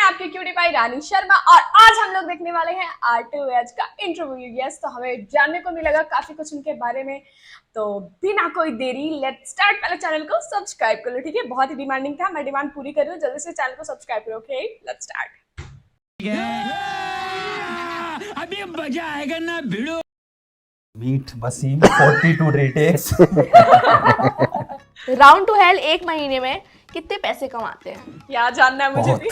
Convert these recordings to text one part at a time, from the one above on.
आपकी cutie pie रानी शर्मा और आज हम लोग देखने वाले हैं R2H का इंटरव्यू। यस, तो हमें जानने को मिलेगा काफी कुछ उनके बारे में। तो बिना कोई देरी लेट्स स्टार्ट। पहले चैनल को सब्सक्राइब कर लो, ठीक है? बहुत ही डिमांडिंग था, मैं डिमांड पूरी कर रही हूँ। जल्दी से चैनल को सब्सक्राइब करो। Okay, let's start. अभी मजा आएगा ना भिड़ो। मीट वसीम 42 रेटेक्स। राउंड टू हेल एक महीने में कितने पैसे कमाते हैं? क्या जानना है मुझे भी।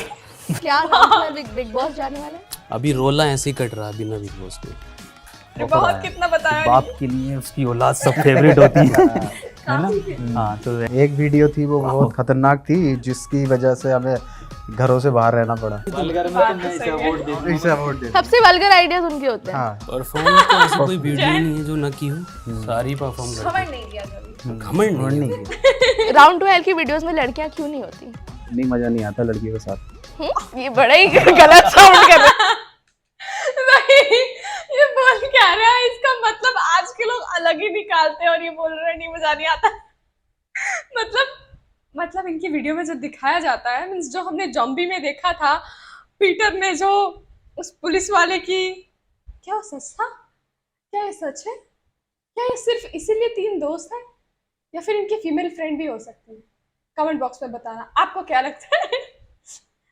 क्या राउंड टू बिग बॉस जाने वाले? अभी रोला ऐसे ही कट रहा है बिना बिग बॉस के। बहुत कितना बताया बाप के लिए उसकी औलाद सब फेवरेट होती है ना। हाँ, तो एक वीडियो थी वो बहुत खतरनाक थी जिसकी वजह से हमें घरों से बाहर रहना पड़ा। इसे अवार्ड दे। सबसे वल्गर आइडियाज उनके होते हैं। हाँ, परफॉर्म तो ऐसी कोई वीडियो ही नहीं है जो न की हो, सारी परफॉर्म करती खबर नहीं किया कभी। है। घमंड नहीं है। राउंड टू हेल की वीडियोस में लड़कियां क्यों नहीं होती? नहीं मजा नहीं आता लड़कियों के साथ। ये बड़ा ही गलत साउंड कर रहा है। भाई, ये बोल क्या रहा है? इसका मतलब आज के लोग अलग ही निकालते हैं और ये बोल रहे हैं नहीं मजा नहीं आता। मतलब इनकी वीडियो में जो दिखाया जाता है, मींस जो हमने जॉम्बी में देखा था, पीटर ने जो उस पुलिस वाले की, क्या वो सच था? क्या ये सच है? क्या ये सिर्फ इसीलिए 3 दोस्त हैं या फिर इनकी फीमेल फ्रेंड भी हो सकती है? कमेंट बॉक्स में बताना आपको क्या लगता है।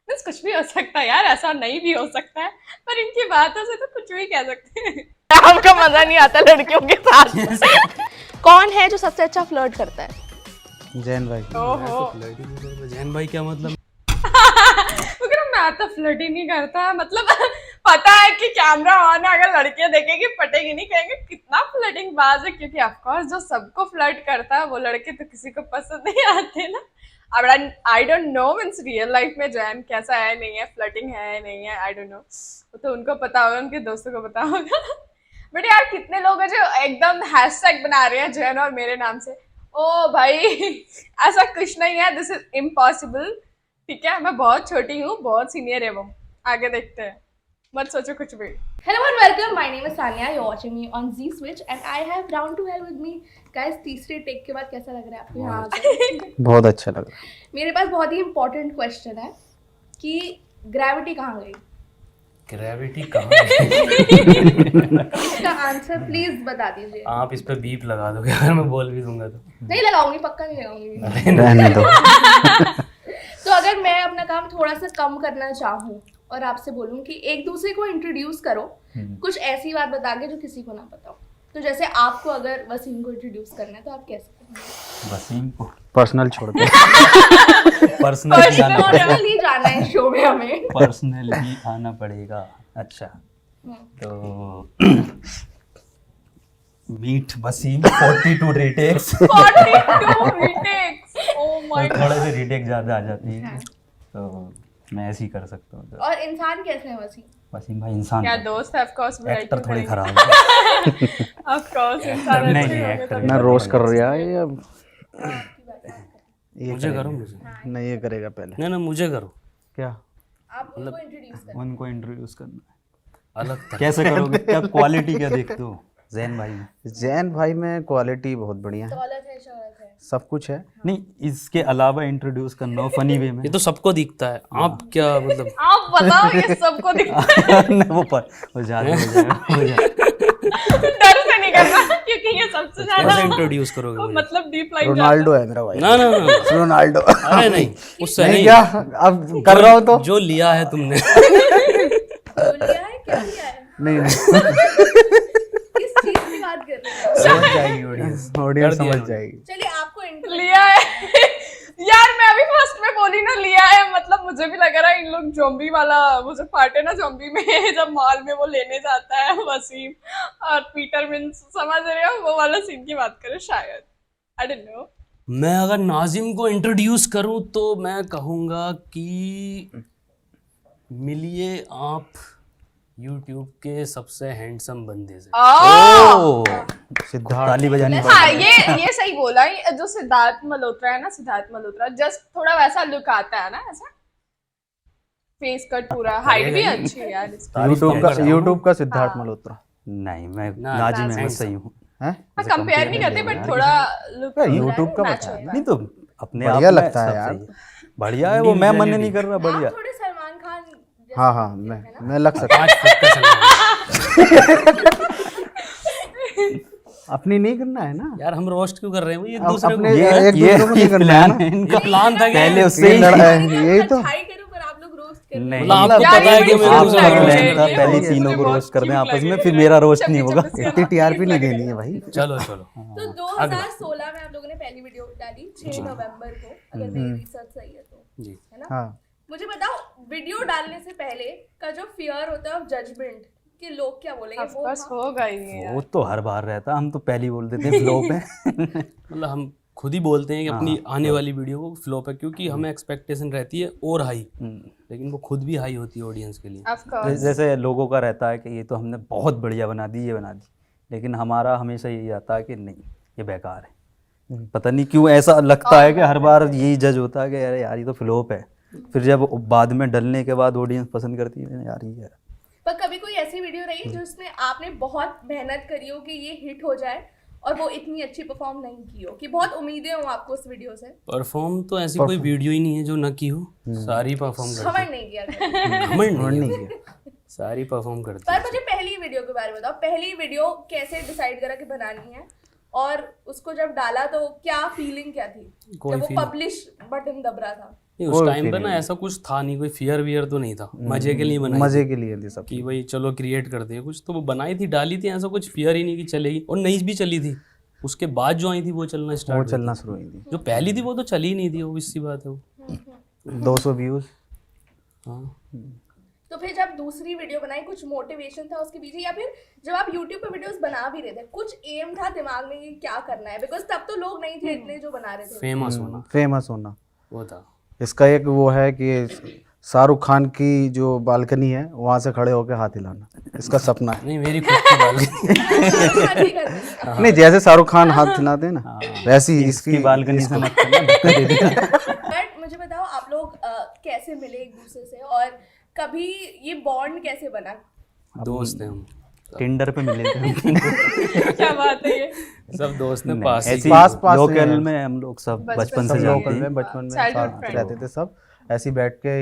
बस कुछ भी हो सकता है यार, ऐसा नहीं भी हो सकता है, पर इनकी बातों से तो कुछ भी कह सकते हैं। आपका मजा नहीं आता लड़कियों के साथ। कौन है जो सबसे अच्छा फ्लर्ट करता है? जैन भाई। ओहो, जैन भाई क्या मतलब? मैं तो फ्लर्ट ही नहीं करता। मतलब पता है कि कैमरा ऑन है, अगर लड़कियां देखेंगी पटेगी नहीं, कहेंगे कितना फ्लर्टिंग बाज है, क्योंकि ऑफ कोर्स जो सबको फ्लर्ट करता है वो लड़के तो किसी को पसंद नहीं आते ना। अब I don't know means real life में जैन कैसा है, नहीं है, फ्लर्टिंग है नहीं है, आई डोंट नो। वो तो उनको पता होगा, उनके दोस्तों को पता होगा। बट यार कितने लोग हैं जो एकदम हैशटैग बना रहे हैं जैन और मेरे नाम से। ओ भाई, ऐसा कुछ नहीं है, दिस इज इम्पॉसिबल। ठीक है, मैं बहुत छोटी हूँ, बहुत सीनियर है वो। आगे देखते हैं, मत सोचो कुछ भी। Hello and welcome. My name is Sanya. You're watching me on Z Switch and I have Round to Hell with me. Guys, तीसरे टेक के बाद कैसा लग रहा है आपको यहाँ आकर? बहुत अच्छा लगा। मेरे पास बहुत ही इम्पोर्टेंट क्वेश्चन है कि ग्रेविटी कहाँ गई? ग्रेविटी कहाँ है? इसका आंसर प्लीज बता दीजिए। आप इस पे बीप लगा दोगे अगर मैं बोल भी दूंगा तो? नहीं लगाऊंगी, पक्का नहीं लगाऊंगी। रहने दो। तो अगर मैं अपना काम थोड़ा सा कम करना चाहूँ और आपसे बोलूँ कि एक दूसरे को इंट्रोड्यूस करो, कुछ ऐसी बात बता के जो किसी को ना पता हो। तो जैसे आपको अगर वसीम को इंट्रोड्यूस करना है तो आप कैसे करेंगे? वसीम को पर्सनल छोड़ दो। पर्सनली जाना है शो में हमें। पर्सनली आना पड़ेगा। अच्छा, तो मीट वसीम 42 रेटेक्स। 42 retakes, oh my God। थोड़े से रिटेक ज्यादा आ जाती है, तो मैं ऐसे ही कर सकता हूँ। और इंसान कैसे है वसीम? वसीम भाई इंसान क्या है। दोस्त है? ऑफ कोर्स एक्टर थोड़ी खराब है। ऑफ कोर्स इंसान नहीं, अच्छे होंगे एक्टर तभी। मैं रोस्ट कर रहा है ये अब। मुझे करो, मुझे नहीं ये करेगा पहले। नहीं ना, मुझे करो। क्या? आप उनको इंट्रोड्यूस करें। उनको इंट्रोड्यूस करना है। अलग तरह। कैसे करोगे? क्या क्वालिटी क्या देखते हो जैन भाई में? जैन भाई में क्वालिटी बहुत बढ़िया है, दौलत है, शोहरत है, सब कुछ है। नहीं, इसके अलावा इंट्रोड्यूस करना हो फनी वे में। ये तो सबको दिखता है। आप क्या मतलब? आप बताओ, ये सबको दिखता है। ना, वो ज्यादा हो जाएगा। डर से नहीं करना, क्योंकि ये सबसे कैसे ज्यादा इंट्रोड्यूस करोगे मुझे? मतलब डीप लाइन रोनाल्डो है मेरा भाई। ना ना ना, रोनाल्डो। अरे नहीं, उससे नहीं नहीं। क्या अब कर रहा हूँ तो जो लिया है तुमने। जो लिया है, क्या लिया है, नहीं किस चीज की बात कर रहे हैं? समझ जाएगी ऑडियंस। ऑडियंस समझ जाएगी। चलिए आपको इंट्रो लिया है। यार मैं अभी फर्स्ट में बोली ना लिया है, मतलब मुझे भी लग रहा है इन लोग ज़ॉम्बी वाला, मुझे पार्ट है ना ज़ॉम्बी में, जब मॉल में वो लेने जाता है वसीम और पीटर, मींस समझ रहे हो, वो वाला सीन की बात करें शायद। I don't know. मैं अगर नाजिम को इंट्रोड्यूस करूं तो मैं कहूंगा कि मिलिए आप YouTube के सबसे हैंडसम बंदे से। सिद्धार्थ ताली बजानी हाँ, ये सही बोला। ये जो सिद्धार्थ मल्होत्रा है ना, सिद्धार्थ मल्होत्रा जस्ट थोड़ा वैसा लुक आता है ना, ऐसा फेस कट पूरा, हाइट भी अच्छी है यार इसकी। यूट्यूब का सिद्धार्थ मल्होत्रा। नहीं, मैं ना, नाजिम ना, में सही हूँ। हैं? मैं कंपेयर नहीं करती, बट थोड़ा लुक यूट्यूब का मैच पता है होता नहीं तो अपने बढ़िया आप में लगता है सब यार। सही है। बढ़िया है वो, मैं मन नहीं कर रहा। बढ़िया आप थोड़े सलमान खान हाँ हाँ मैं लग सकता 5 फुट का चलना अपनी नहीं करना है ना यार, हम रोस्ट क्यों कर रहे हैं वो एक अब दूसरे अपने को? एक दूसरे को नहीं करना है ना इनका प्लान था पहले क्या? उससे ही यही तो अच्छाई करो पर आप लोग रोस्ट कर नहीं, मतलब आपको यार, पता है ये कि बड़ी मैं आप cute दूसरा लग रोस्ट रही है। प्लान था ये पहले मुझे तीनों को बहुत रोस्ट कर दें cute आपस लग में, रही फिर है। मेरा रोस्ट नहीं चप्पी होगा। चप्पी से इतनी टीआरपी नहीं लग रही देनी है भाई चलो चलो तो 2016 में आप लोगों ने पहली वीडियो डाली 6 नवंबर को, अगर मेरी रिसर्च सही है तो, जी। है ना? हाँ मुझे बताओ, वीडियो डालने से पहले का जो फियर होता है ऑफ जजमेंट कि लोग क्या बोलेंगे, ऑफ वो कोर्स था? होगा ही है वो तो हर बार रहता, हम तो पहले ही बोल देते हैं फ्लॉप है। मतलब हम खुद ही बोलते हैं कि अपनी आने वाली वीडियो को फ्लॉप है, क्योंकि हमें एक्सपेक्टेशन रहती है और हाई, लेकिन वो खुद भी हाई होती है ऑडियंस के लिए। ऑफ कोर्स जैसे लोगों का रहता है कि ये तो हमने बहुत बढ़िया बना दी, ये बना दी, लेकिन हमारा हमेशा यही आता है कि नहीं ये बेकार है। पता नहीं क्यों ऐसा लगता है कि हर बार यही जज होता है कि अरे यार ये तो फ्लॉप है, फिर जब बाद में डलने के बाद ऑडियंस पसंद करती है यार ये है। पर कभी कोई ऐसी वीडियो रही है जिसमें आपने बहुत मेहनत करी हो कि ये हिट हो जाए और वो इतनी अच्छी परफॉर्म नहीं की हो, कि बहुत उम्मीदें हो आपको उस वीडियो से, परफॉर्म तो ऐसी कोई वीडियो ही नहीं है जो न की हो, सारी परफॉर्म करती समझ नहीं किया कभी? है। घमंड नहीं नहीं है, किया। सारी परफॉर्म करती पर है। मुझे पहली वीडियो के बारे में बताओ, पहली वीडियो कैसे डिसाइड करा कि बनानी है, और उसको जब डाला तो क्या फीलिंग क्या थी कोई जब वो feeling- पब्लिश बटन दब रहा था? नहीं, उस टाइम पे ना ऐसा कुछ था नहीं, कोई फियर वियर तो नहीं था, मजे के लिए बनाई मजे थी के लिए थी सब। कि भाई चलो क्रिएट करते हैं कुछ, तो वो बनाई थी, डाली थी, ऐसा कुछ फियर ही नहीं कि चलेगी, और नहीं भी चली थी। उसके बाद जो आई थी वो चलना वो स्टार्ट चलना शुरू हुई थी। जो पहली थी वो तो चली ही नहीं थी, वो इससी बात है वो। 200 व्यूज। हाँ, तो फिर जब दूसरी वीडियो बनाई, कुछ मोटिवेशन था उसके पीछे, या फिर जब आप यूट्यूब पे वीडियोस बना भी रहे थे कुछ एम था दिमाग में कि क्या करना है? बिकॉज तब तो लोग नहीं थे इतने जो बना रहे थे। फेमस होना फेमस होना। वो था। इसका एक वो है कि शाहरुख खान की जो बालकनी है वहां से खड़े होकर हाथ हिलाना, इसका सपना है। नहीं, मेरी खुद की बात शादी करनी है। नहीं, जैसे शाहरुख खान हाथ हिलाते हैं ना, वैसी इसकी बालकनी से मत करना, धक्का दे देना। बट मुझे बताओ, आप लोग कैसे मिले एक दूसरे से, और कभी ये बॉन्ड कैसे बना? दोस्त हैं हम, टिंडर पे मिले थे। क्या बात है ये सब दोस्त हैं, पास ही। ऐसी पास लोकल हैं। में हम लोग सब बचपन बचपन से से सब जानते लोकल हैं। में बचपन में Childhood साथ friend। रहते थे सब, ऐसी बैठ के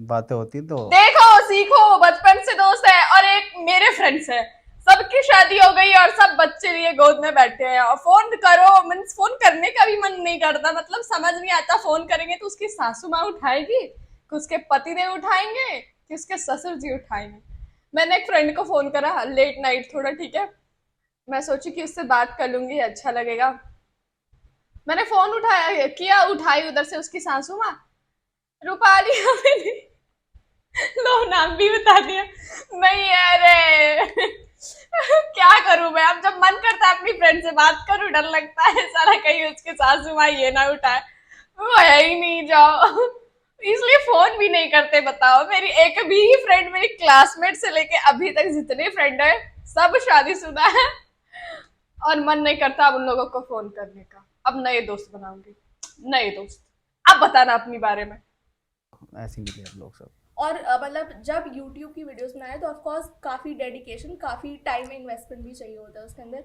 बातें होती तो देखो सीखो, बचपन से दोस्त है, और एक मेरे फ्रेंड्स है, सबकी शादी हो गई और सब बच्चे लिए गोद में बैठे हैं, और फोन करो, मीन्स फोन करने का भी मन नहीं करता, मतलब समझ नहीं आता फोन करेंगे तो उसकी सासू माँ उठाएगी कि उसके पति देव उठाएंगे कि उसके ससुर जी उठाएंगे। मैंने एक फ्रेंड को फोन करा लेट नाइट थोड़ा, ठीक है, मैं सोची कि उससे बात कर लूंगी, अच्छा लगेगा। मैंने फोन उठाया किया, उठाई, उधर से उसकी सासू माँ रूपाली हमें लो नाम भी बता दिया। नहीं अरे क्या करूं मैं, अब जब मन करता है अपनी फ्रेंड से बात करूं, डर लगता है सारा कहीं उसके सासू माँ ये ना उठाए, वो है ही नहीं, जाओ, इसलिए फोन भी नहीं करते। बताओ, मेरी एक भी फ्रेंड, मेरी क्लासमेट से लेके अभी तक जितने फ्रेंड है सब शादीशुदा है, और मन नहीं करता अब उन लोगों को फोन करने का। अब नए दोस्त बनाऊंगी, नए दोस्त। अब बताना अपनी बारे में। ऐसे मिले हम लोग सब। और मतलब जब YouTube की वीडियोस बनाए तो ऑफ कोर्स काफी डेडिकेशन, काफी टाइम इन्वेस्टमेंट भी चाहिए होता है उसके अंदर।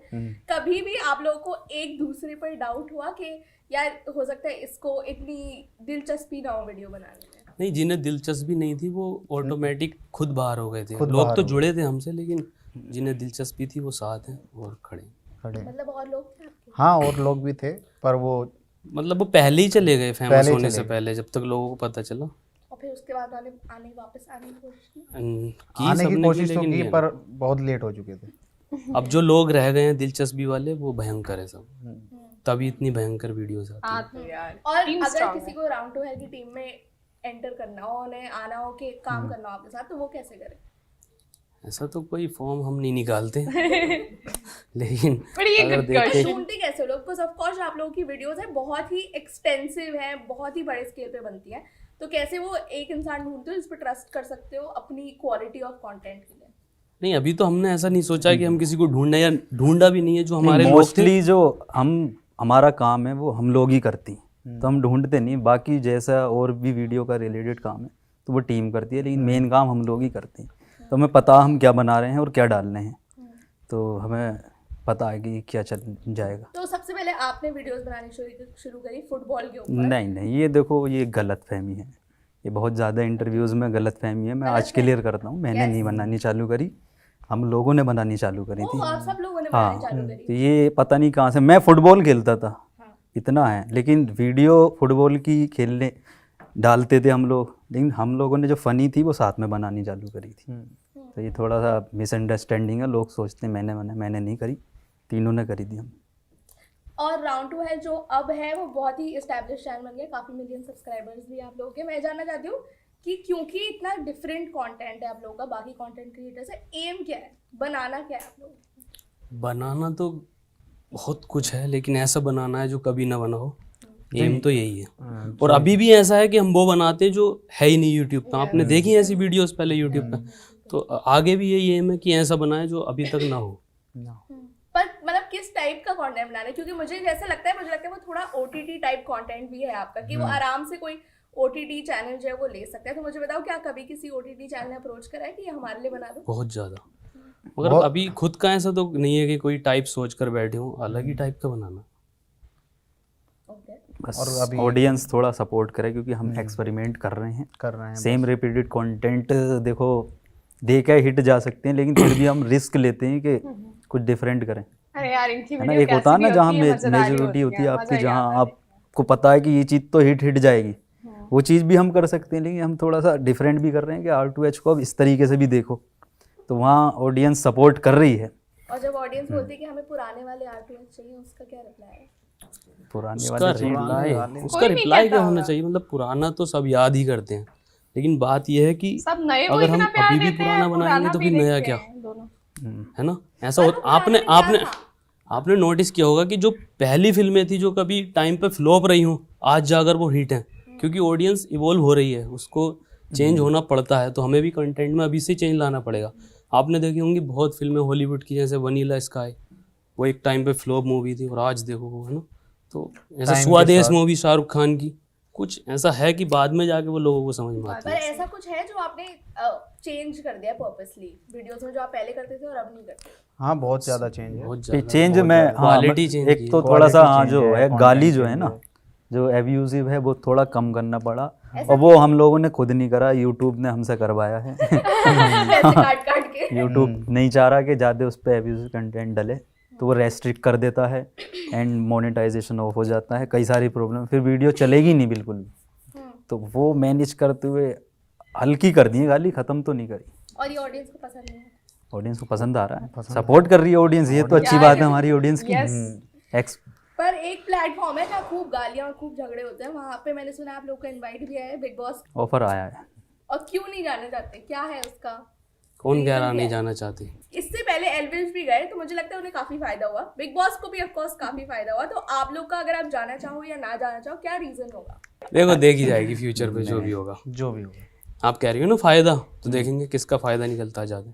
कभी भी आप लोगों को एक दूसरे पर डाउट हुआ कि यार हो सकता है इसको इतनी दिलचस्पी ना हो वीडियो बनाने में? नहीं, जिन्हें दिलचस्पी नहीं थी वो ऑटोमेटिक खुद बाहर हो गए थे। खुद लोग बाहर तो हो जुड़े थे हमसे, लेकिन जिन्हें दिलचस्पी थी वो साथ हैं और खड़े। मतलब और लोग थे आपके? हाँ, और लोग भी थे, पर वो मतलब वो पहले ही चले गए फेमस पहले ही होने चले से गए। पहले, जब तक लोगों को पता चला। और फिर उसके बाद वापस आने की कोशिश की? आने की सबने कोशिश तो लेकिन की, नहीं पर बहुत लेट हो चुके थे। आए। अब जो लोग रह गए हैं दिलचस्पी वाले, वो भयंकर है सब, तभी इतनी भयंकर वीडियोस आती हैं। तो यार और team अगर strong किसी को राउंड टू हेयर की टीम में एंटर करना हो, उन्हें आना हो कि काम करना हो आपके साथ, तो वो कैसे करे? ऐसा तो कोई फॉर्म हम नहीं निकालते लेकिन बड़ी एक अगर good देखें question। ढूंढते कैसे हो लोग? बिकॉज ऑफ कोर्स आप लोगों की वीडियोस है बहुत ही एक्सटेंसिव है, बहुत ही बड़े स्केल पे बनती है, तो कैसे वो एक इंसान ढूंढते हो जिस पर ट्रस्ट कर सकते हो अपनी क्वालिटी ऑफ कंटेंट के लिए? नहीं, अभी तो हमने ऐसा नहीं सोचा कि हम किसी को ढूंढना, या ढूंढा भी नहीं है। जो हमारे लोग थे, मोस्टली जो हमारा काम है वो हम लोग ही करती हैं, तो हम ढूंढते नहीं। बाकी जैसा और भी वीडियो का रिलेटेड काम है तो वो टीम करती है, लेकिन मेन काम हम लोग ही करते हैं। तो हमें पता हम क्या बना रहे हैं और क्या डाल रहे हैं, तो हमें पता है कि क्या चल जाएगा। तो सबसे पहले आपने वीडियोस बनानी शुरू करी फुटबॉल के ऊपर? नहीं, ये देखो, ये गलत फहमी है ये बहुत ज़्यादा इंटरव्यूज़ में गलतफहमी है, मैं आज क्लियर करता हूँ, मैंने नहीं बनानी चालू करी, हम लोगों ने बनानी चालू करी थी। आप सब लोगों ने हाँ, बनानी चालू करी। तो ये पता नहीं कहाँ से, मैं फुटबॉल खेलता था इतना है, लेकिन वीडियो फुटबॉल की खेलने डालते थे हम लोग, लेकिन हम लोगों ने जो फ़नी थी वो साथ में बनानी चालू करी थी। तो ये थोड़ा सा मिसअंडरस्टैंडिंग है, लोग सोचते हैं मैंने नहीं करी, तीनों ने करी थी हम। और राउंड 2 है जो अब है वो बहुत ही इस्टेब्लिश चैनल बन गया, काफ़ी मिलियन सब्सक्राइबर्स भी आप लोगों के। मैं जानना चाहती हूँ कि क्योंकि इतना डिफरेंट कंटेंट है आप लोगों का बाकी कंटेंट क्रिएटर से, एम क्या है, बनाना क्या है आप लोगों को? बनाना तो बहुत कुछ है, लेकिन ऐसा बनाना है जो कभी ना बना हो, एम तो यही है। और अभी भी ऐसा है कि हम वो बनाते जो है ही नहीं यूट्यूब पे, आपने देखी ऐसी वीडियोस पहले यूट्यूब पे, तो आगे भी यही एम है कि ऐसा बनाए जो अभी तक ना हो। पर मतलब किस टाइप का कंटेंट बनाना है? क्योंकि मुझे जैसा लगता है वो थोड़ा ओटीटी टाइप कंटेंट भी है आपका, कि वो आराम से कोई ओटीटी चैनल जो है वो ले सकता है। तो मुझे बताओ, क्या कभी किसी ओटीटी चैनल ने अप्रोच करा है कि ये हमारे लिए बना दो? बहुत ज़्यादा, मगर अभी खुद का ऐसा तो नहीं है कि कोई टाइप सोच कर बैठे हो, अलग ही टाइप का बनाना। बस और अभी ऑडियंस थोड़ा सपोर्ट करे, क्योंकि हम एक्सपेरिमेंट कर रहे हैं, सेम रिपीटेड कंटेंट देखो देखा हिट जा सकते हैं, लेकिन फिर भी हम रिस्क लेते हैं कि कुछ डिफरेंट करें, अरे यार इनकी है ना। वीडियो एक होता है ना जहाँ मेजोरिटी होती है मजा आपकी, ही जहाँ आता है। आपको पता है कि ये चीज़ तो हिट जाएगी, वो चीज़ भी हम कर सकते हैं, लेकिन हम थोड़ा सा डिफरेंट भी कर रहे हैं कि R2H को अब इस तरीके से भी देखो, तो वहाँ ऑडियंस सपोर्ट कर रही है। और जब ऑडियंस बोलती है कि हमें पुराने वाले R2H चाहिए, उसका क्या रिप्लाई है? पुराने उसका वाले रिप्लाई क्या होना चाहिए? मतलब पुराना तो सब याद ही करते हैं, लेकिन बात यह है कि सब नए को अगर हम इतना प्यार अभी भी देते हैं, पुराना बनाएंगे तो भी फिर नया देखते क्या, हैं दोनों। है ना? ऐसा होता, आपने नोटिस किया होगा कि जो पहली फिल्में थी जो कभी टाइम पे फ्लॉप रही हूँ, आज जाकर वो हिट हैं, क्योंकि ऑडियंस इवॉल्व हो रही है, उसको चेंज होना पड़ता है, तो हमें भी कंटेंट में अभी से चेंज लाना पड़ेगा। आपने देखी होंगी बहुत फिल्में हॉलीवुड की, जैसे वनीला स्काई, वो एक टाइम पे फ्लॉप मूवी थी और आज देखो वो, है ना। तो ऐसा स्वदेश मूवी शाहरुख खान की, कुछ ऐसा है कि बाद में जाके वो लोगों को समझ में आता पर है। ऐसा कुछ है जो आपने चेंज कर दिया पर्पसली वीडियोस में, जो आप पहले करते थे और अब नहीं करते? हाँ, बहुत ज़्यादा चेंज है। बहुत ज़्यादा चेंज में, हाँ, क्वालिटी चेंज एक तो थोड़ा सा, हाँ, जो है गाली जो है ना, जो एब्यूजिव है वो थोड़ा कम करना पड़ा, और वो हम लोगों ने खुद नहीं करा, यूट्यूब ने हमसे करवाया है। ऐसे काट के यूट्यूब नहीं चाह रहा कि ज़्यादा उस पर एब्यूजिव कंटेंट डले, तो वो रेस्ट्रिक्ट कर देता है एंड मोनेटाइजेशन ऑफ हो जाता है, कई सारी प्रॉब्लम, फिर वीडियो चलेगी नहीं बिल्कुल भी। तो वो मैनेज करते हुए हल्की कर दी है गाली, ख़त्म तो नहीं करी। और ये ऑडियंस को पसंद नहीं है? ऑडियंस को पसंद आ रहा है, सपोर्ट कर रही है ऑडियंस, ये तो अच्छी बात है हमारी ऑडियंस की। पर एक प्लेटफॉर्म है जहाँ खूब गालियाँ और खूब झगड़े होते हैं, वहाँ पे मैंने सुना आप लोग का इनवाइट भी है बिग बॉस, ऑफर आया है। और क्यों नहीं जाना चाहते, क्या है उसका? कौन कह रहा नहीं जाना चाहते? इससे पहले एल्विश भी गए, तो मुझे लगता है उन्हें काफी फायदा हुआ, बिग बॉस को भी ऑफ कोर्स काफी फायदा हुआ। तो आप लोग का अगर आप जाना चाहो या ना जाना चाहो, क्या रीजन होगा? देखो, देखी जाएगी फ्यूचर पे जो भी होगा। जो भी होगा। आप कह रही हो ना फायदा, तो देखेंगे किसका फायदा निकलता है ज्यादा।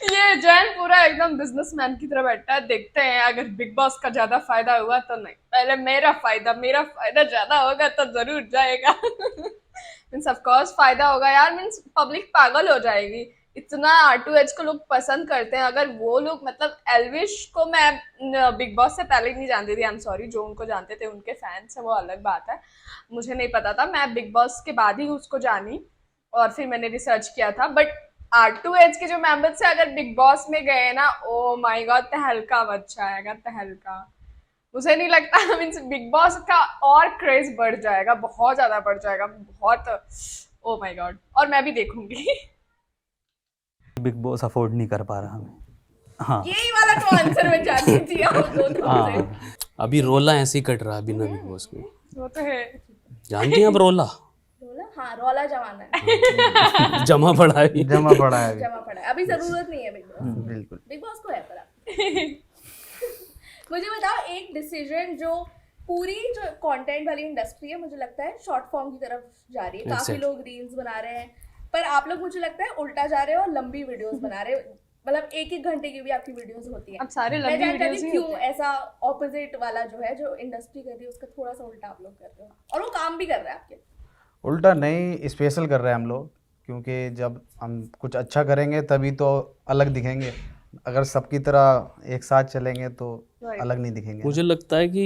ये जैन पूरा एकदम बिजनेसमैन की तरह बैठा है, देखते हैं अगर बिग बॉस का ज्यादा फायदा हुआ तो नहीं, पहले मेरा फायदा ज्यादा होगा तो जरूर जाएगा। मीन्स ऑफ कोर्स फायदा होगा यार, मीन्स पब्लिक पागल हो जाएगी, इतना R2H को लोग पसंद करते हैं। अगर वो लोग, मतलब एल्विश को मैं बिग बॉस से पहले नहीं जानती थी, आई एम सॉरी, जो उनको जानते थे उनके फैंस है वो अलग बात है, मुझे नहीं पता था, मैं बिग बॉस के बाद ही उसको जानी और फिर मैंने रिसर्च किया था। बट R2H के जो मेंबर्स है अगर बिग बॉस में गए ना, ओ माय गॉड, तहलका मच जाएगा, तहलका। मुझे नहीं लगता, मीन्स बिग बॉस का और क्रेज बढ़ जाएगा, बहुत ज्यादा बढ़ जाएगा, बहुत, ओ माय गॉड। और मैं भी देखूंगी। बिग बॉस अफोर्ड नहीं कर पा रहा हमें। हाँ, यही वाला तो आंसर मैं चाहती थी आप दोनों से। अभी रोला ऐसे ही कट रहा है बिना बिग बॉस में। वो तो है। जानती हैं आप रोला? रोला, हाँ, रोला जमाना है। जमा पड़ा है। जमा पड़ा है अभी। जमा पड़ा है, अभी जरूरत नहीं है बिग बॉस। बिल्कुल। बिग बॉस को है पर आप। मुझे बताओ, एक डिसीजन जो पूरी जो कंटेंट वाली इंडस्ट्री है, मुझे लगता है शॉर्ट फॉर्म की तरफ जा रही है, काफी लोग रील्स बना रहे हैं, पर आप लोग मुझे लगता है उल्टा जा रहे हो और लंबी वीडियोस बना रहे हो, मतलब 1-1 घंटे की भी आपकी वीडियोस होती है। अब सारे मैं लंबी जानती वीडियोस हूँ ही क्यों ऐसा ऑपोजिट वाला जो है, जो इंडस्ट्री कर रही है, उसका थोड़ा सा उल्टा आप लोग कर रहे हो, और वो काम भी कर रहा है आपके। उल्टा नहीं, स्पेशल कर रहे हैं हम लोग, क्योंकि जब हम कुछ अच्छा करेंगे तभी तो अलग दिखेंगे, अगर सबकी तरह एक साथ चलेंगे तो अलग नहीं दिखेंगे। मुझे लगता है कि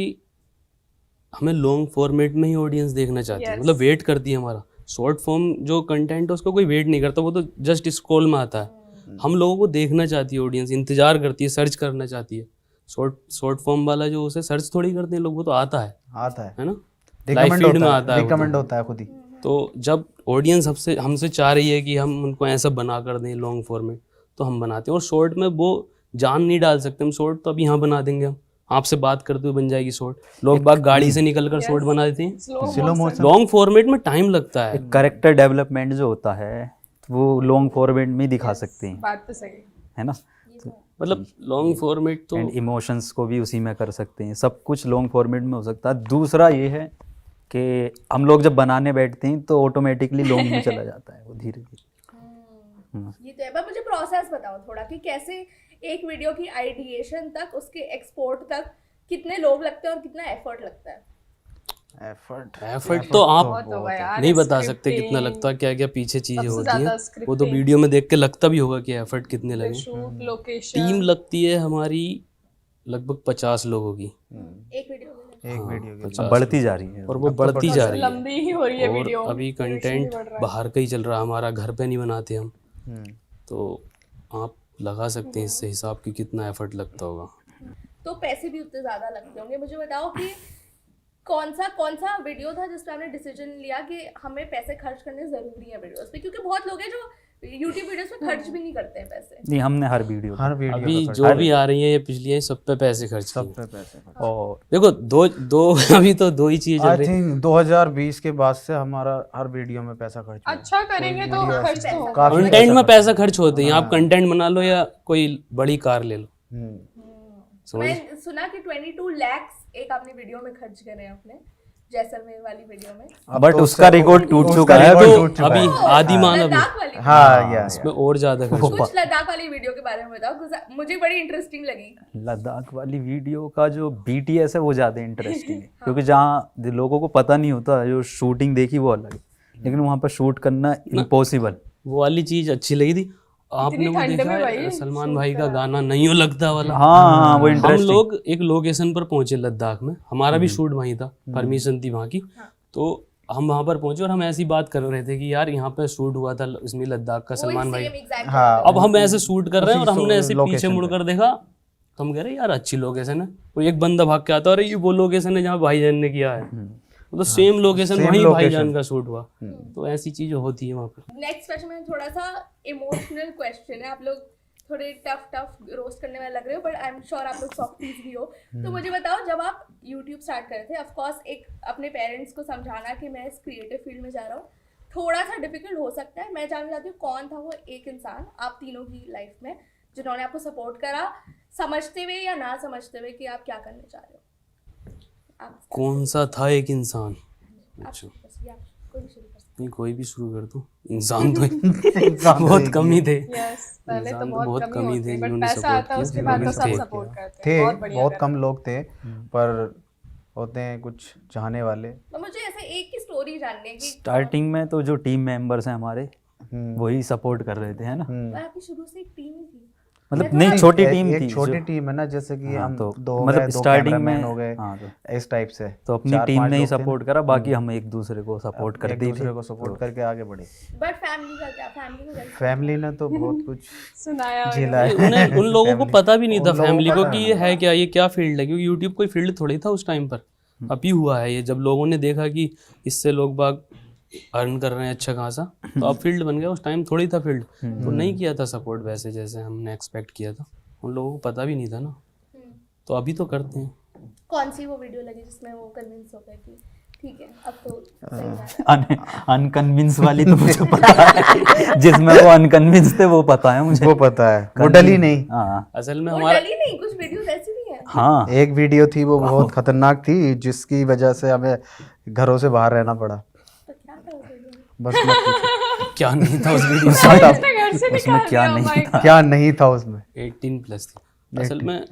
हमें लॉन्ग फॉर्मेट में ही ऑडियंस देखना चाहती है, मतलब वेट करती है हमारा। शॉर्ट फॉर्म जो कंटेंट है उसको कोई वेट नहीं करता, वो तो जस्ट स्क्रॉल में आता है। हम लोगों को देखना चाहती है ऑडियंस, इंतजार करती है, सर्च करना चाहती है। शॉर्ट फॉर्म वाला जो उसे सर्च थोड़ी करते हैं लोग, वो तो आता है ना, लाइव फीड में आता है, रिकमेंड होता है खुद ही। तो जब ऑडियंस हमसे चाह रही है कि हम उनको ऐसा बना कर दें लॉन्ग फॉर्मेट, तो हम बनाते हैं। और शॉर्ट में वो जान नहीं डाल सकते हम, शॉर्ट तो अभी यहाँ बना देंगे हम, आपसे बात करते हुए बन जाएगी शॉर्ट। लोग बाग गाड़ी से निकल कर शॉर्ट बना देते हैं, स्लो मोशन। लॉन्ग फॉर्मेट में टाइम लगता है। करेक्टर डेवलपमेंट जो होता है वो लॉन्ग फॉर्मेट में ही दिखा सकते हैं, बात तो सही है ना। मतलब लॉन्ग फॉर्मेट तो एंड इमोशंस को भी उसी में कर सकते हैं, सब कुछ लॉन्ग फॉर्मेट में हो सकता है। दूसरा ये है कि हम लोग जब बनाने बैठते हैं तो ऑटोमेटिकली लॉन्ग में चला जाता है वो धीरे धीरे। ये तो है, पर मुझे प्रोसेस बताओ थोड़ा कि कैसे एक वीडियो की आइडिएशन तक उसके एक्सपोर्ट तक कितने लोग लगते हैं और कितना एफर्ट लगता है। एफर्ट तो आप होगा यार, नहीं बता सकते scripting, कितना लगता है, क्या क्या पीछे चीजें सबसे होती ज्यादा हैं, वो तो वीडियो में देख के लगता भी होगा कि एफर्ट कितने लगे। शूट लोकेशन टीम लगती है हमारी लगभग 50 लोगों की, एक वीडियो के लिए। एक वीडियो के 50 बढ़ती जा रही है। और वो बढ़ती जा रही है। लंबी ही हो रही है वीडियो। और अभी कंटेंट बाहर का ही चल रहा है हमारा, घर पे नहीं बनाते हम। तो आप लगा सकते हैं इससे हिसाब कि कितना एफर्ट लगता होगा। तो पैसे भी उतने ज्यादा लगते होंगे। मुझे बताओ कि कौन सा वीडियो था जिस पे आपने डिसीजन लिया कि हमें पैसे खर्च करने जरूरी है वीडियोस पे, क्योंकि बहुत लोग हैं जो YouTube वीडियोस में खर्च भी नहीं करते हैं पैसे। नहीं, हमने हर वीडियो अभी जो भी आ रही है ये पिछली है, सब पे पैसे खर्च सब किए। पे पैसे। और देखो दो अभी तो दो ही चीजें चल आई रही है। थिंक 2020 के बाद से हमारा हर वीडियो में पैसा खर्च हुआ है। अच्छा करेंगे तो खर्च तो होगा। काफी कंटेंट में पैसा खर्च होते हैं। आप कंटेंट बना लो या कोई बड़ी कार ले लो, मैं सुना कि 22 lakhs एक आपने वीडियो में खर्च करे हैं अपने जैसलमेर वाली वीडियो में। बट उसका रिकॉर्ड टूट उसका चुका है। record तो टूट चुका अभी है। आदिमान अभी लद्दाख वाली हाँ या इसमें और ज्यादा खर्च हुआ। कुछ लद्दाख वाली वीडियो के बारे में बताओ, कुछ मुझे बड़ी इंटरेस्टिंग लगी। लद्दाख वाली वीडियो का जो BTS है वो ज़्यादा इंटरेस्टिंग है, क्योंकि जहाँ लोगों को पता नहीं होता, जो शूटिंग देखी वो अलग है, लेकिन वहाँ पर शूट करना इम्पॉसिबल। वो वाली चीज अच्छी लगी थी। आपने वो ठंड देखा में है भाई सलमान भाई का गाना नहीं हो लगता वाला? हाँ वो हम इंटरेस्टिंग। लोग एक लोकेशन पर पहुंचे लद्दाख में, हमारा भी शूट वहीं था, परमिशन थी वहाँ की। तो हम वहाँ पर पहुंचे और हम ऐसी बात कर रहे थे कि यार यहाँ पे शूट हुआ था इसमें लद्दाख का, सलमान भाई। हाँ अब हम ऐसे शूट कर रहे हैं और उसी हमने ऐसे पीछे location मुड़कर देखा तो हम कह रहे यार अच्छी लोकेशन है। कोई एक बंदा भाग के आता है, अरे ये वो लोकेशन है जहाँ भाईजान ने किया है। तो सेम लोकेशन same वहीं location। भाईजान का शूट हुआ। तो ऐसी चीजें होती है वहाँ पर। नेक्स्ट क्वेश्चन में थोड़ा सा इमोशनल क्वेश्चन है। आप लोग थोड़े टफ रोस्ट करने वाले लग रहे हो, बट आई एम श्योर आप लोग सॉफ्टीज भी हो। तो मुझे बताओ, जब आप यूट्यूब स्टार्ट कर रहे थे, ऑफ कोर्स एक अपने पेरेंट्स को समझाना कि मैं इस क्रिएटिव फील्ड में जा रहा हूँ थोड़ा सा डिफिकल्ट हो सकता है। मैं जानना चाहती हूँ कौन था वो एक इंसान आप तीनों की लाइफ में जिन्होंने आपको सपोर्ट करा, समझते हुए या ना समझते हुए कि आप क्या करने चाह रहे हो। आप कौन सा था एक इंसान? अच्छा बस ये आप कोई भी शुरू कर सकते नहीं, कोई भी शुरू कर दो। इंसान तो बहुत कम ही थे। यस, पहले तो इंसान तो बहुत बहुत कम कम ही ही थे होते, बट जिन्होंने पैसा support आता है किया, उसके बाद तो जिन्होंने सब support सपोर्ट किया। करते हैं। थे, बहुत बढ़िया बहुत कर कम लोग थे, पर होते हैं कुछ चाहने वाले। तो मुझे ऐसे एक की स्टोरी जाननी है कि स्टार्टिंग में तो जो टीम मेंबर्स हैं हमारे वही सपोर्ट कर रहे थे, है ना। और आपकी शुरू से एक टीम ही थी। मतलब नहीं, छोटी एक- टीम एक थी छोटी जो- टीम है ना, जैसे कि हाँ, हम तो दो हो मतलब गए, दो स्टार्टिंग कैमरामैन में हो गए, हाँ, इस टाइप से। तो अपनी 4-5 टीम ने ही लोग थे ना। सपोर्ट करा, बाकी हम एक दूसरे को सपोर्ट एक करते ही दूसरे थे। को सपोर्ट करके आगे बढ़े। बट फैमिली का क्या? फैमिली को कैसे? फैमिली ने तो बहुत कुछ सुनाया झेला है। उन्हें उन लोगों को पता भी नहीं था उन लोगों फैमिली को पता कि ये है क्या, ये क्या फील्ड है, क्योंकि यूट्यूब कोई फील्ड थोड़ी था उस टाइम पर। अभी हुआ है ये, जब लोगों ने देखा कि इससे लोग बाग अर्न कर रहे हैं अच्छा खासा, तो अब फील्ड बन गया। उस टाइम थोड़ी था फील्ड, तो नहीं किया था सपोर्ट वैसे जैसे हमने एक्सपेक्ट किया था। उन लोगों को पता भी नहीं था ना, तो अभी तो करते हैं। कौन सी वो वीडियो लगी जिसमें वो कन्विंस हो गए कि ठीक है अब तो सही बात है? अनकन्विंस वाली तो मुझे पता है, जिसमें वो अनकन्विंस थे वो पता है मुझे। वो पता है, वो डली नहीं। हाँ असल में वो हमारा डली नहीं, कुछ वीडियोस ऐसी भी हैं। हाँ, एक वीडियो थी वो बहुत खतरनाक थी, जिसकी वजह से हमें घरों से बाहर रहना पड़ा। तो क्या था उस वीडियो में? बस मत पूछो। क्या नहीं था उस वीडियो उसने घर से उसमें निकाल क्या दिया, नहीं oh my था। क्या नहीं था उसमें? 18+ थी। असल में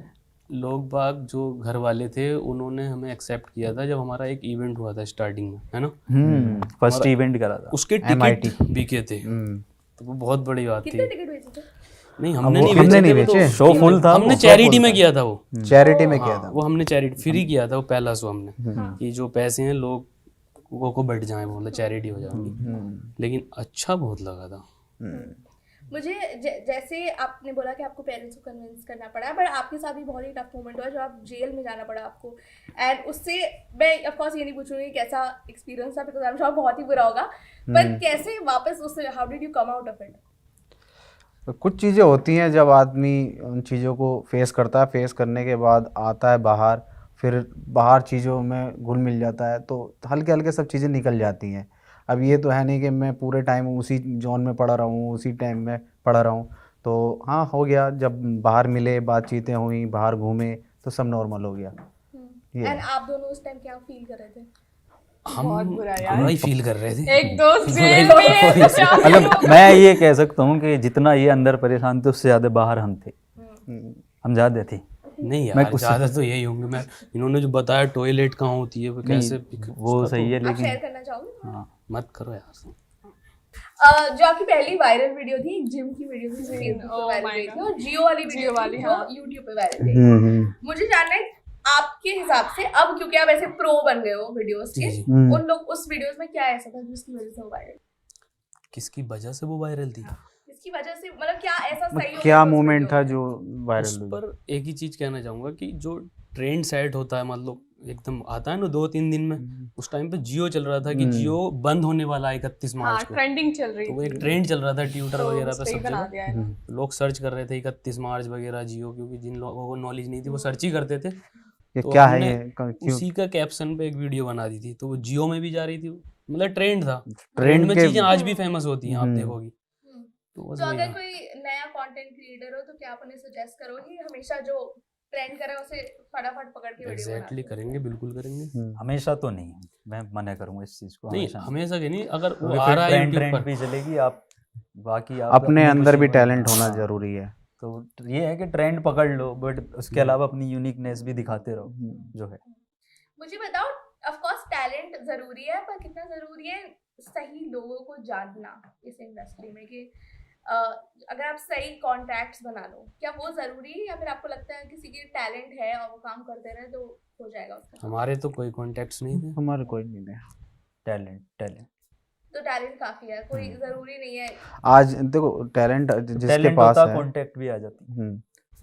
लोग बाग जो घर वाले थे उन्होंने हमें एक्सेप्ट किया था जब हमारा एक इवेंट हुआ था स्टार्टिंग में, है ना। फर्स्ट इवेंट करा था। उसके टिकट बिके थे, हम्म। तो वो बहुत बड़ी बात थी। कितने टिकट बेचे थे? नहीं अब हमने वो नहीं हमने नहीं बेचे थे, वो बेचे। तो शो फुल था, हमने वो चैरिटी में किया था वो। चैरिटी में किया था। वो हमने चैरिटी फ्री किया था वो पहला शो हमने, कि जो पैसे हैं लोगों को बैठ जाए, मतलब चैरिटी हो जाएगी। लेकिन अच्छा बहुत लगा था। मुझे जैसे आपने बोला कि आपको पेरेंट्स को कन्विंस करना पड़ा, बट आपके साथ भी बहुत ही टफ मोमेंट हुआ जब आप जेल में जाना पड़ा आपको, एंड उससे मैं ऑफ कोर्स ये नहीं पूछूंगी कैसा एक्सपीरियंस था, बिकॉज आई एम श्योर बहुत ही बुरा होगा, पर कैसे वापस उससे, how did you come out of it? तो कुछ चीज़ें होती हैं जब आदमी उन चीज़ों को फेस करता है, फेस करने के बाद आता है बाहर, फिर बाहर चीज़ों में घुल मिल जाता है, तो हल्के हल्के सब चीज़ें निकल जाती हैं। अब ये तो है नहीं कि मैं पूरे टाइम उसी जोन में पड़ा रहूँ, उसी टाइम में पड़ा रहूँ। तो हाँ, हो गया, जब बाहर मिले, बातचीतें हुई, बाहर घूमे, तो सब नॉर्मल हो गया। एंड आप दोनों उस टाइम क्या फील कर रहे थे? हम बुरा ही फील कर रहे थे। एक दोस्त जेल में है, तो क्या मतलब मैं ये कह सकता हूँ कि जितना ये अंदर परेशान थे उससे ज़्यादा बाहर हम थे, हम ज़्यादा थे। नहीं यार, ज़्यादा तो यही होंगे। मैं इन्होंने जो बताया टॉयलेट कहाँ होती है, वो कैसे, वो सही है, आप लेकिन शेयर करना चाहोगे? हाँ, मत करो यार। जो आपकी पहली वायरल वीडियो थी, एक जिम की वीडियो थी, फेसबुक पे Oh वायरल my हुई थी, God. और जियो वाली वीडियो वाली, थी हाँ. जो यूट्यूब पे वायरल हुई। मुझे जानना है आपके हिसाब से, अब क्योंकि आप ऐसे प्रो बन गए हो वीडियोस के, जी। उन लोग उस वीडियोस में क्या ऐसा था जिसकी वजह से वो वायरल? किसकी वजह से वो वायरल थी? इसकी वजह से मतलब क्या ऐसा सही हो क्या गया उस मोमेंट वीडियो था में? जो उस वायरल हुआ? पर एक ही चीज कहना चाहूंगा कि जो ट्रेंड सेट होता है, मतलब एकदम आता है ना 2-3 दिन में, उस टाइम पे जियो चल रहा था कि जियो बंद होने वाला है 31 हाँ मार्च को। ट्रेंडिंग चल रही तो वो थी, एक ट्रेंड चल रहा था ट्विटर तो वगैरह उस पे पे ही सब बना जगह। दिया है ना। लोग सर्च कर रहे थे 31 मार्च वगैरह जियो, क्योंकि जिन लोगों को नॉलेज नहीं थी वो सर्च ही करते थे। ये तो क्या है, हमने ये क्यों? उसी का कैप्शन पे एक वीडियो बना दी थी, तो वो जियो में भी जा रही थी, मतलब ट्रेंड था। ट्रेंड ट्रेंड में के चीजें आज भी फेमस होती हैं, आप देखोगी। हम्म। तो बस तो वही अगर था। कोई नया कंटेंट क्रिएटर हो तो क्या आप उन्हें सजेस्ट करोगे हमेशा जो ट्रेंड करे उसे फटाफट पकड़ के वीडियो एग्जैक्टली करेंगे, बिल्कुल करेंगे। हमेशा तो नहीं, मैं मना करूँगा इस चीज़ को, नहीं हमेशा हमेशा के नहीं, अगर वो क्योंकि आ फिर रहा है ट्रेंड यूट्यूब ट्रेंड पर। भी चलेगी। आप बाकी आप अपने अंदर भी खुशी टैलेंट हाँ, होना जरूरी है। तो ये है कि ट्रेंड पकड़ लो, बट उसके अलावा अपनी यूनिकनेस भी दिखाते रहो जो है। मुझे बताओ, ऑफ कोर्स टैलेंट जरूरी है, पर कितना जरूरी है सही लोगों को जानना इस इंडस्ट्री में, कि अगर आप सही कॉन्टैक्ट्स बना लो, क्या वो जरूरी है, या फिर आपको लगता है किसी के टैलेंट है और वो काम करते रहे तो हो जाएगा उसका? हमारे तो कोई कॉन्टेक्ट्स नहीं थे। हमारे कोई नहीं है टैलेंट तो टैलेंट काफी है, कोई जरूरी नहीं है। आज। देखो, टैलेंट जिसके टैलेंट पास होता है, कॉन्टेक्ट भी आ जाती है,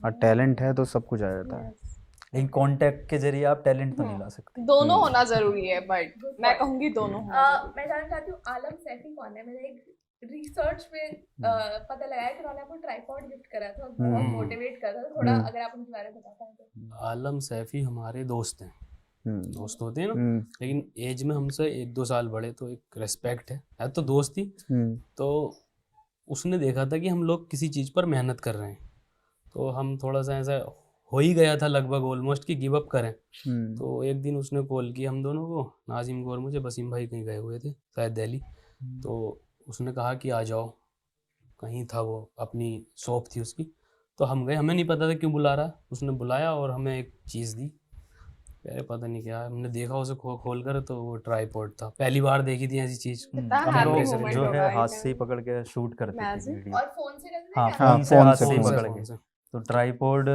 और टैलेंट है तो सब कुछ आ जाता है। लेकिन कॉन्टेक्ट के जरिए आप टैलेंट तो नहीं ला सकते। दोनों होना जरूरी है, बट मैं कहूंगी दोनों होना जरूरी मैं जानना चाहती हूँ आलम सैफी कौन है? मैंने एक रिसर्च में पता लगाया कि उन्होंने आपको ट्राइपॉड गिफ्ट करा था, बहुत मोटिवेट करा था। थोड़ा अगर आप उनके बारे में बता पाएं तो। आलम सैफी हमारे दोस्त हैं, दोस्त होते हैं ना, हम्म, लेकिन एज में हमसे 1-2 साल बड़े, तो एक रेस्पेक्ट है तो दोस्ती। तो उसने देखा था कि हम लोग किसी चीज़ पर मेहनत कर रहे हैं, तो हम थोड़ा सा ऐसा हो ही गया था लगभग ऑलमोस्ट कि गिव अप करें। तो एक दिन उसने कॉल किया हम दोनों को, नाजिम को और मुझे, वसीम भाई कहीं गए हुए थे शायद दिल्ली, तो उसने कहा कि आ जाओ, कहीं था वो, अपनी शॉप थी उसकी। तो हम गए, हमें नहीं पता था क्यों बुला रहा, उसने बुलाया और हमें एक चीज़ दी, अरे पता नहीं क्या, हमने देखा उसे खोल कर, तो वो ट्राइपॉड था। पहली बार देखी थी ऐसी चीज़। कितना हम happy लोग moment जो होगा है ये हाथ time। से ही पकड़ के शूट करते थे Magic। वीडियो। और फोन से करते हाँ, हैं? हाँ, फोन से फोन हाथ से, से ही फोन से, पकड़ फोन के। से। तो ट्राइपॉड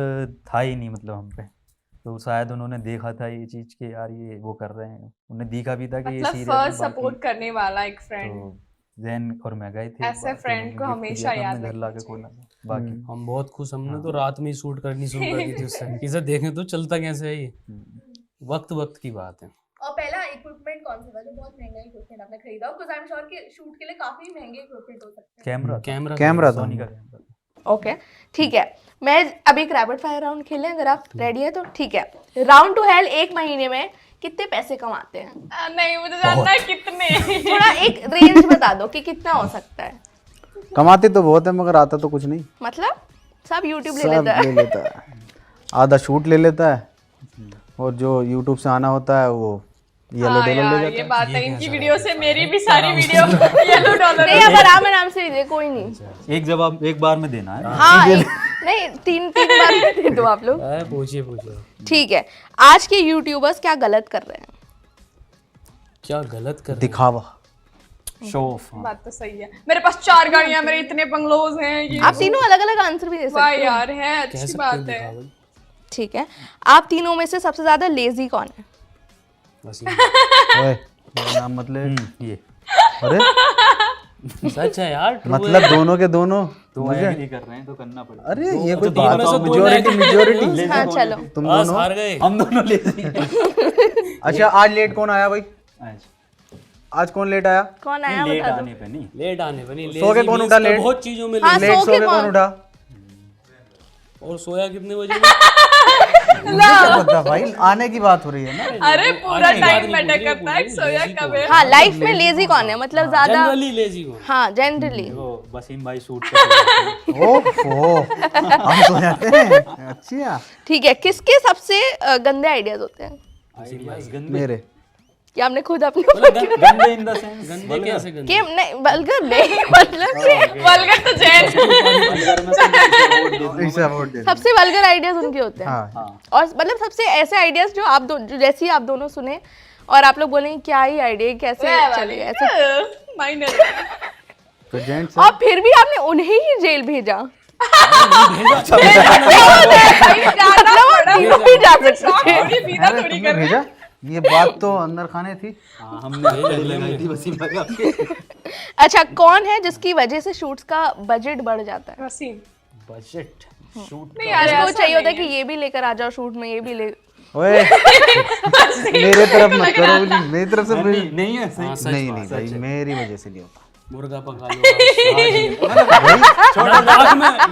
था ही नहीं मतलब हम पे, तो शायद उन्होंने देखा था ये चीज़ के यार ये वो कर रहे हैं, उन्हें दिखा भी था कि ये मतलब सीरियस फर्स्ट सपोर्ट करने वाला एक फ्रेंड। तो जैन और मैं गए थे, ऐसे friend को हमेशा याद घर ला के रखना खोला था। बाकी हम बहुत खुश, हमने तो रात में ही शूट करनी शुरू कर दी थी उससे। इसे देखें तो चलता कैसे है ये, वक्त की बात है। और पहला इक्विपमेंट कौन सा था जो बहुत महंगा इक्विपमेंट आपने खरीदा? बिकॉज़ आई एम श्योर कि शूट के लिए काफी महंगे इक्विपमेंट हो सकते हैं। कैमरा था। सोनी का कैमरा। ओके, ठीक है। मैं अब एक रैपिड फायर राउंड खेलें, अगर आप रेडी है तो ठीक है। राउंड टू हेल, एक महीने में कितने पैसे कमाते हैं? नहीं मुझे जानना है कितने। थोड़ा एक रेंज बता दो कि कितना हो सकता है। कमाते तो बहुत है मगर आता तो कुछ नहीं। मतलब सब यूट्यूब ले सब लेता है। ले लेता है, आधा शूट ले लेता है, और जो यूट्यूब से आना होता है वो येलो हाँ डॉलर ले यार, जाता ये है। बात है, इनकी वीडियो से मेरी भी सारी वीडियो येलो डॉलर। नहीं, अब आराम से दे, कोई नहीं। एक जवाब एक बार में देना है। हाँ, नहीं, तीन बार दे दो आप लोग। पूछिए ठीक है, आज के यूट्यूबर्स क्या गलत कर रहे हैं? क्या गलत कर रहे हैं? दिखावा। Show off. बात तो सही है, मेरे पास 4 गाड़ियां, मेरे इतने बंगलोज हैं, ये आप तीनों अलग अलग आंसर भी दे वाह सकते हो। यार है, अच्छी बात है। ठीक है, आप तीनों में से सबसे ज्यादा लेजी कौन है? वसीम। ओए मेरा नाम मतलब ये अरे सच है यार, true मतलब है। दोनों के दोनों तो एग्री कर रहे हैं तो करना पड़ेगा। अरे ये कोई तीन बात में से है? दो मेजोरिटी नहीं। मेजोरिटी हाँ चलो, तुम बस दोनों। हार गए। हम दोनों लेते हैं। अच्छा आज लेट कौन आया भाई? आज आज कौन लेट आया? कौन आया लेट बता दो। आने पे नहीं, लेट आने बनी। सो के कौन उठा लेट? बहुत चीजों में हाँ, लेट। लेट सो सो के के कौन? कौन उठा? और सोया कितने बजे? मुझे क्या पता भाई, आने की बात हो रही है ना। अरे पूरा आज की बात टाइम नहीं मैटर पूछ रही, करता है, पूछ सोया रही, कब है। हाँ, लाइफ में लेजी कौन है, मतलब ज्यादा। जनरली लेजी हूँ। हाँ जनरली। वो वसीम भाई शूट करते हैं। ओहो हम सो जाते हैं। अच्छा ठीक है, किसके सबसे गंदे आइडियाज होते हैं? आइडियाज गंदे, मेरे क्या आपने खुद अपने गंदे इन द सेंस गंदे कैसे गंदे? कि नहीं बल्कि नहीं मतलब कि वल्गर तो जैन इसे अवॉर्ड दे दो। सबसे वल्गर आइडियाज उनके होते हैं। हाँ और मतलब सबसे ऐसे आइडियाज जो आप जो जैसे ही आप दोनों सुने और आप लोग बोलेंगे क्या ही आइडिया, कैसे चलेगा ऐसे, माइनर। तो जेंट्स और फिर भी आपने उन्हें ही जेल भेजा। मतलब वो भी जा सकते थे। थोड़ी बीना थोड़ी तुमने कर रहे भेजा? ये बात तो अंदर खाने थी। हाँ, हमने पहले लगाई थी वसीम भाई आपके। अच्छा, कौन है जिसकी वजह से शूट्स का बजट बढ़ जाता है? वसीम। बजट शूट नहीं यार, उसको ऐसा चाहिए होता है नहीं कि ये भी लेकर आ जाओ शूट में, ये भी ले। ओए मेरे तरफ मत करो प्लीज, मेरी तरफ से नहीं नहीं है सही। नहीं नहीं भाई मेरी वजह से नहीं होता। मुर्गा पका लो।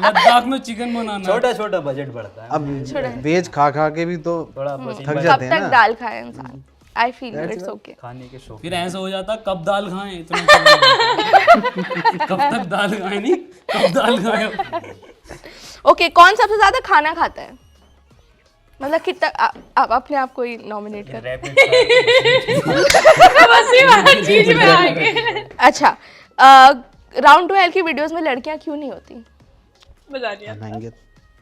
लद्दाख में चिकन बनाना। छोटा छोटा बजट बढ़ता है। अब वेज खा खा के भी तो थोड़ा वसीम थक भाई जाते कब हैं तक ना। दाल खाए इंसान? I feel it's okay. खाने के शौक। फिर ऐसा हो जाता कब दाल खाएं इतना कब तक दाल खाएं नहीं, कब दाल खाएं। ओके, कौन सबसे ज्यादा खाना खाता है? मतलब कितना आप अपने आप को ही नॉमिनेट कर। वसीम हर चीज में आएंगे। अच्छा, राउंड टू हेल की वीडियोस में लड़कियां क्यों नहीं होती? बजा दिया। बनाएंगे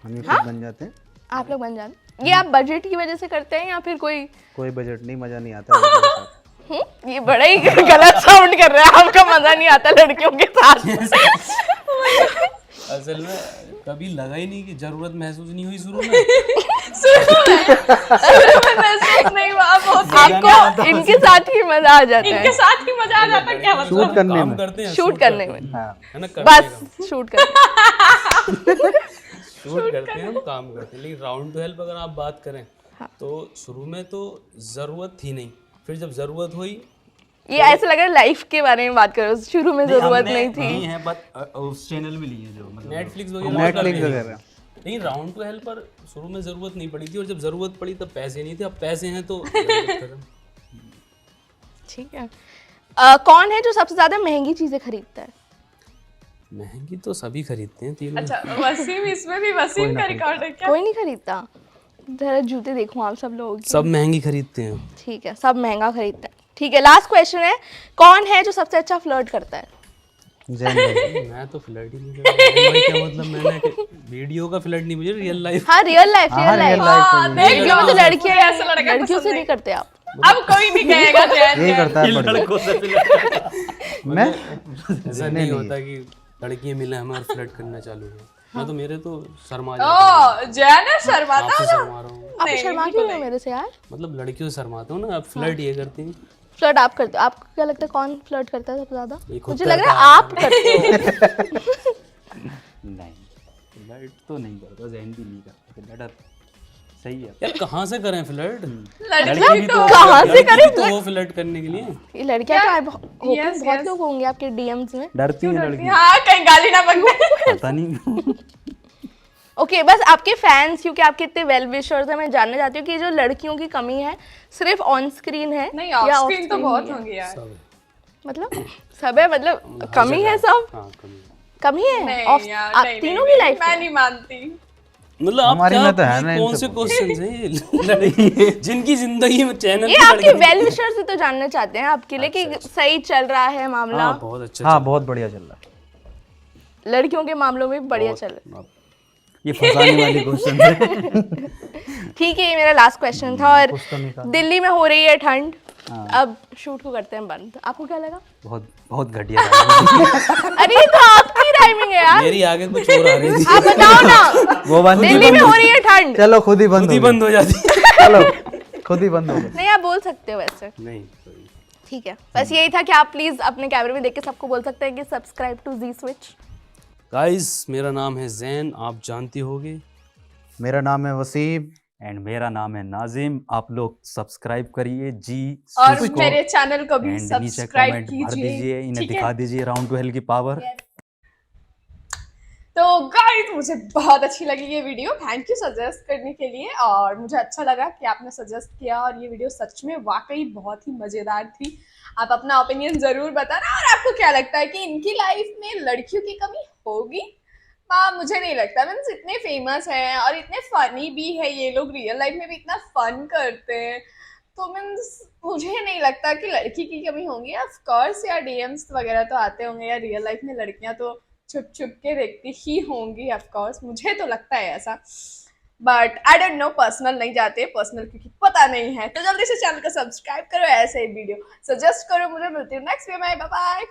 हम ही खुद बन जाते हैं। आप लोग बन जाने, ये आप बजट की वजह से करते हैं या फिर कोई बजट नहीं, मजा नहीं आता लड़कियों के साथ। ये बड़ा ही गलत साउंड कर रहा है, आपका मजा नहीं आता लड़कियों के साथ। असल में कभी लगा ही नहीं कि जरूरत महसूस नहीं हुई शुरू में। महसूस नहीं हुआ, अब होता है। आपको इनके साथ ही मजा आ जाता इनके है साथ ही मजा आ जाता है, क्या मतलब? शूट करने काम में करते हैं, शूट करने में, हाँ है ना, करते हैं बस शूट करने। शूट करते हैं हम, काम करते हैं। लेकिन राउंड टू हेल्प अगर आप बात करें तो शुरू में तो जरूरत थी नहीं, फिर जब जरूरत हुई। ये ऐसा लग रहा है लाइफ के बारे में बात करो, शुरू में जरूरत नहीं थी। नहीं है बट उस चैनल में लिए जो मतलब नेटफ्लिक्स नेटफ्लिक्स वगैरह। नहीं, राउंड टू हेल्प पर शुरू में जरूरत नहीं पड़ी थी, और जब जरूरत पड़ी तब पैसे नहीं थे, अब पैसे हैं तो जरूरत खत्म। ठीक है, कौन है जो सबसे ज्यादा महंगी चीजें खरीदता है? महंगी तो सभी खरीदते हैं तीनों। अच्छा, वसीम, इसमें भी वसीम का रिकॉर्ड है क्या? कोई नहीं खरीदता। जरा जूते देखो आप सब लोग। सब महंगी खरीदते हैं। ठीक है, सब महंगा खरीदता है। ठीक है, लास्ट क्वेश्चन है, कौन है जो सबसे अच्छा फ्लर्ट करता है? जैन भाई। मैं तो फ्लर्ट ही नहीं करता। भाई क्या मतलब, मैंने वीडियो का फ्लर्ट नहीं, मुझे रियल लाइफ। हाँ, रियल लाइफ, रियल लाइफ। देख वीडियो में तो लड़कियां ऐसा लड़का लड़कियों से नहीं करते आप। अब कोई नहीं कहेगा जैन। यही करता है बड़े। मैं ऐसा नहीं होता कि लड़कियां मिले हमें और फ्लर्ट करना चालू हो। मैं तो मेरे तो शर्मा जाता हूँ। ओ, जैन है शर्माता आपसे ना? शर्मा रहा हूँ, आप शर्मा क्यों हो मेरे से यार? मतलब लड़कियों से शर्माता हूँ ना। आप फ्लर्ट ये करती हैं। फ्लर्ट आप करते हो? आपको क्या लगता है कौन फ्लर्ट करता है सबसे ज्यादा? ये खुद मुझे लग रहा करता है आप करते हो। नहीं फ्लर्ट तो नहीं करता, जैन भी नहीं करता फ्लर्ट। सही है। यार कहाँ से करें फ्लर्ट? लड़की तो कहाँ से करें? तो वो फ्लर्ट करने के लिए। ये लड़कियां तो Yes, बहुत yes. लोग होंगे आपके डीएम्स में। डरती है लड़की, हाँ, कहीं गाली ना बन जाए। पता नहीं। ओके, बस आपके फैंस, क्योंकि आपके इतने वेल विशर्स हैं, मैं जानना चाहती हूँ कि जो लड़कियों की कमी है सिर्फ ऑन स्क्रीन है नहीं, या ऑफ off स्क्रीन तो screen बहुत भी है? होंगी यार। सब है। मतलब सब है, मतलब कमी है सब, हाँ कमी। कमी है नहीं Off- यार, आप नहीं, तीनों नहीं, की लाइफ मैं नहीं मानती। मतलब आप हमारी क्या में तो है ना, कौन इनसे से क्वेश्चन हैं ये? जिनकी जिंदगी में चैनल ये आपके वेल विशर्स ही तो जानना चाहते हैं आपके लिए कि सही चल रहा है मामला। हाँ बहुत अच्छा। हाँ बहुत बढ़िया चल रहा है। लड़कियों के मामलों में भी बढ़िया चल रहा है। ये फंसाने वाली क्वेश्चन है। ठीक है, ये मेरा लास्ट क्वेश्चन था। और दिल्ली में हो रही है ठंड, अब शूट को करते हैं बंद। आपको क्या लगा? बहुत बहुत घटिया था। अरे ये तो आपकी टाइमिंग है यार, मेरी आगे कुछ और आ रही थी। आप बताओ ना। वो बंद दिल्ली में हो रही है ठंड। चलो खुद ही बंद खुद ही हो गया। बंद हो जाती। चलो खुद ही बंद हो गया। नहीं आप बोल सकते हो वैसे, नहीं ठीक है। बस यही था कि आप प्लीज अपने कैमरे में देख के सबको बोल सकते हैं कि subscribe to G Switch. Guys, मेरा नाम है जैन, आप जानती होगी। मेरा नाम है वसीम। एंड मेरा नाम है नाजिम। आप लोग सब्सक्राइब करिए जी और स्विच को, मेरे चैनल को भी एंड नीचे सब्सक्राइब कमेंट भर कीजिए, दीजिए, इन्हें ठीक है? दिखा दीजिए राउंड टू हेल की पावर। तो गाइस मुझे बहुत अच्छी लगी ये वीडियो, थैंक यू सजेस्ट करने के लिए। और मुझे अच्छा लगा कि आपने सजेस्ट किया, और ये वीडियो सच में वाकई बहुत ही मज़ेदार थी। आप अपना ओपिनियन ज़रूर बताना, और आपको क्या लगता है कि इनकी लाइफ में लड़कियों की कमी होगी? मुझे नहीं लगता। मीन्स इतने फेमस हैं और इतने फनी भी है ये लोग, रियल लाइफ में भी इतना फन करते हैं, तो मीन्स मुझे नहीं लगता कि लड़की की कमी होगी। ऑफ कोर्स या डीएम्स वगैरह तो आते होंगे, या रियल लाइफ में लड़कियां तो छुप छुप के देखती ही होंगी, ऑफ कोर्स मुझे तो लगता है ऐसा। But I don't know, personal नहीं जाते, पर्सनल क्योंकि पता नहीं है। तो जल्दी से चैनल को सब्सक्राइब करो, ऐसे ही वीडियो सजेस्ट करो मुझे। मिलती हूँ नेक्स्ट वीडियो में, बाय बाय।